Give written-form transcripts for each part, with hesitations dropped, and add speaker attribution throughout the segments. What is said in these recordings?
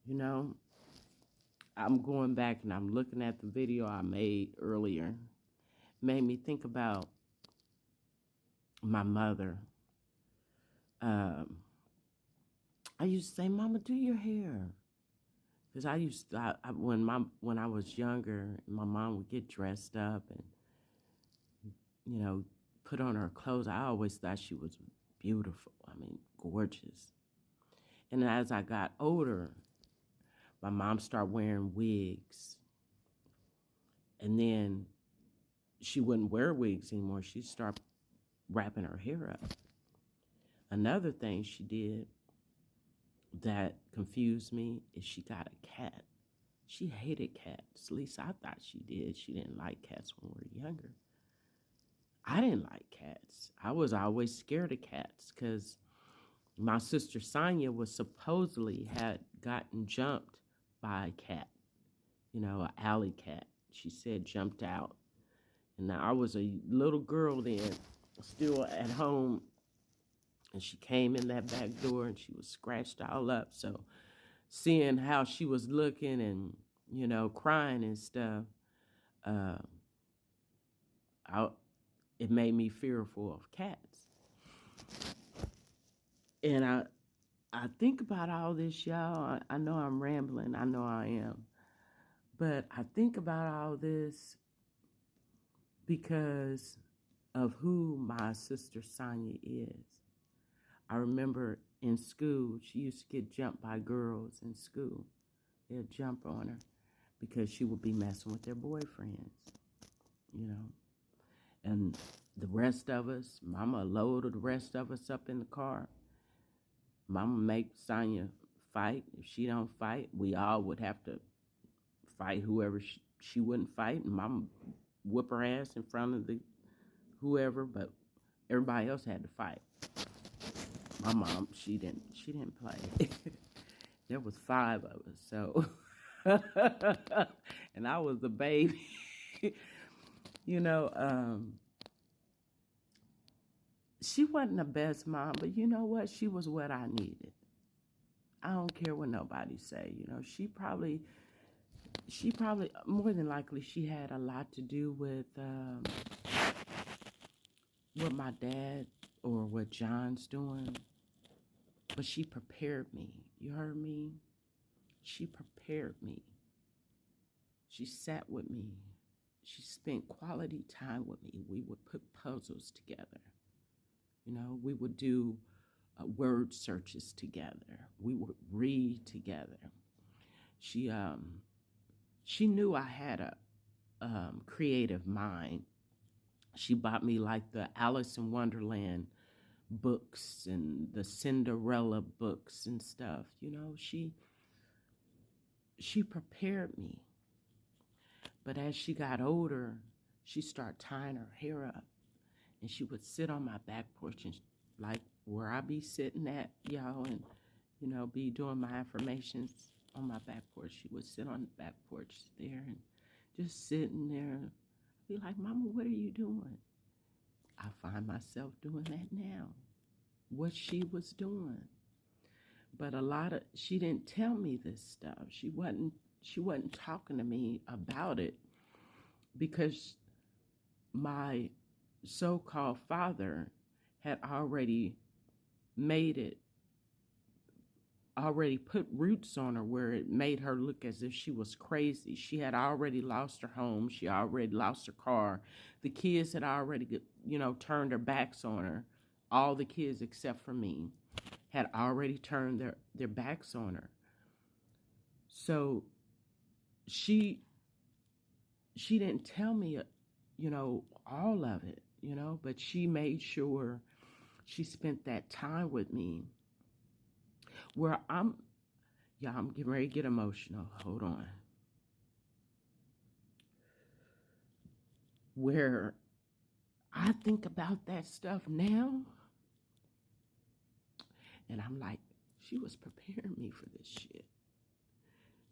Speaker 1: You know, I'm going back and I'm looking at the video I made earlier. Made me think about my mother. Um, I used to say, "Mama, do your hair," because I used to, when I was younger, my mom would get dressed up and you know put on her clothes. I always thought she was beautiful. I mean, gorgeous. And as I got older, my mom started wearing wigs, and then she wouldn't wear wigs anymore. She'd start wrapping her hair up. Another thing she did that confused me is she got a cat. She hated cats. At least I thought she did. She didn't like cats when we were younger. I didn't like cats. I was always scared of cats because my sister Sonia was supposedly had gotten jumped by a cat, an alley cat. She said jumped out. And now I was a little girl then, still at home, and she came in that back door and she was scratched all up. So seeing how she was looking and, crying and stuff, uh, I, it made me fearful of cats. And I think about all this, y'all. I know I'm rambling. I know I am. But I think about all this because of who my sister Sonia is. I remember in school, she used to get jumped by girls in school. They'd jump on her because she would be messing with their boyfriends, you know. And the rest of us, Mama loaded the rest of us up in the car. Mama make Sonia fight. If she don't fight, we all would have to fight whoever she wouldn't fight. And Mama whip her ass in front of the whoever, but everybody else had to fight. My mom, she didn't play. There was 5 of us, so and I was the baby. you know, she wasn't the best mom, but you know what? She was what I needed. I don't care what nobody say. She probably more than likely she had a lot to do with what my dad or what John's doing. But she prepared me. You heard me? She prepared me. She sat with me. She spent quality time with me. We would put puzzles together. We would do word searches together. We would read together. She knew I had a creative mind. She bought me like the Alice in Wonderland books and the Cinderella books and stuff. She prepared me. But as she got older, she started tying her hair up, and she would sit on my back porch and like where I be sitting at, y'all, and be doing my affirmations on my back porch. She would sit on the back porch there and just sitting there. I'd be like, "Mama, what are you doing?" I find myself doing that now. What she was doing. But she didn't tell me this stuff. She wasn't talking to me about it because my so-called father had already put roots on her where it made her look as if she was crazy. She had already lost her home. She already lost her car. The kids had already, turned their backs on her. All the kids except for me had already turned their backs on her. So she didn't tell me, all of it, but she made sure she spent that time with me where I'm getting ready to get emotional. Hold on. Where I think about that stuff now, and I'm like, she was preparing me for this shit.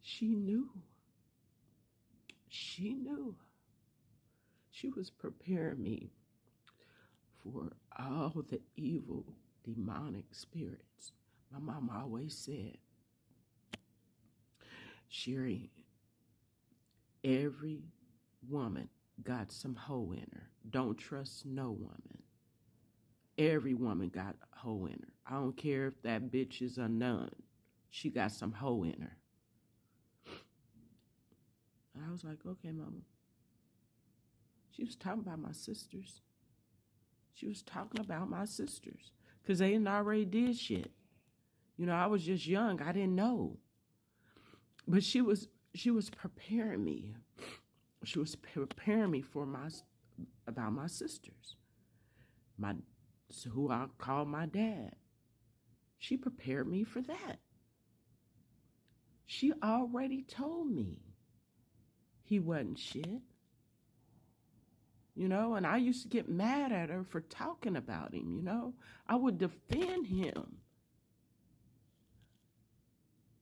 Speaker 1: She knew. She knew. She was preparing me for all the evil, demonic spirits. My mom always said, Sherry, every woman got some hoe in her. Don't trust no woman. Every woman got a hoe in her. I don't care if that bitch is a nun. She got some hoe in her. And I was like, okay, mama. She was talking about my sisters. She was talking about my sisters. Because they hadn't already did shit. You know, I was just young. I didn't know. But she was preparing me. She was preparing me for about my sisters. Who I call my dad. She prepared me for that. She already told me he wasn't shit. You know, and I used to get mad at her for talking about him, you know. I would defend him.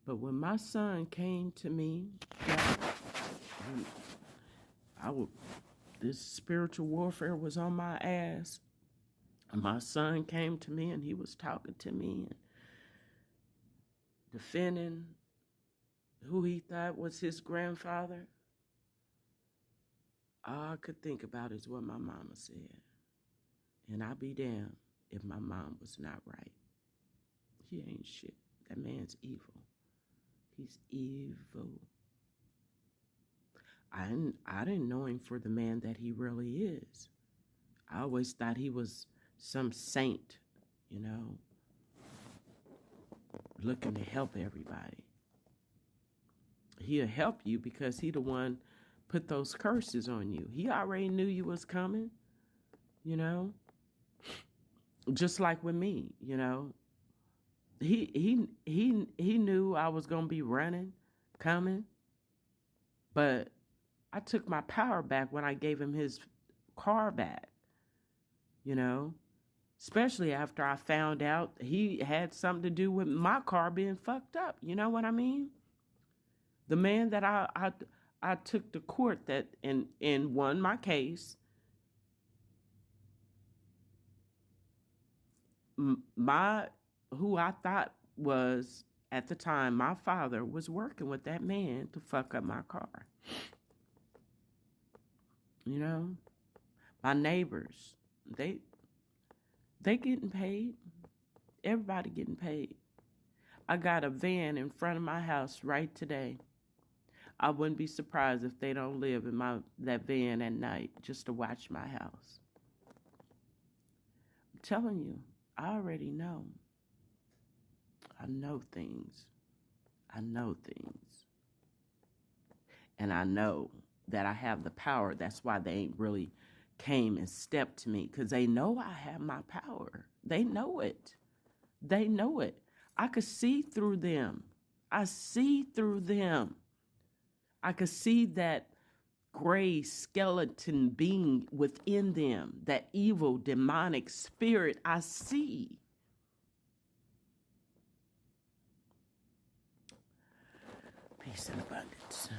Speaker 1: But when my son came to me, this spiritual warfare was on my ass. And my son came to me and he was talking to me and defending who he thought was his grandfather. All I could think about is what my mama said. And I'll be damned if my mom was not right. He ain't shit. That man's evil. He's evil. I didn't know him for the man that he really is. I always thought he was some saint, you know, looking to help everybody. He'll help you because he the one put those curses on you. He already knew you was coming, you know. Just like with me, you know. He knew I was gonna be running, coming, but I took my power back when I gave him his car back, you know. Especially after I found out he had something to do with my car being fucked up. You know what I mean? The man that I took to court that and won my case. Who I thought was at the time my father was working with that man to fuck up my car. You know, my neighbors, they getting paid. Everybody getting paid. I got a van in front of my house right today. I wouldn't be surprised if they don't live in that van at night just to watch my house. I'm telling you, I already know. I know things. I know things. And I know that I have the power. That's why they ain't really came and stepped to me, because they know I have my power. They know it. They know it. I could see through them. I see through them. I could see that gray skeleton being within them, that evil demonic spirit. I see. Peace and abundance.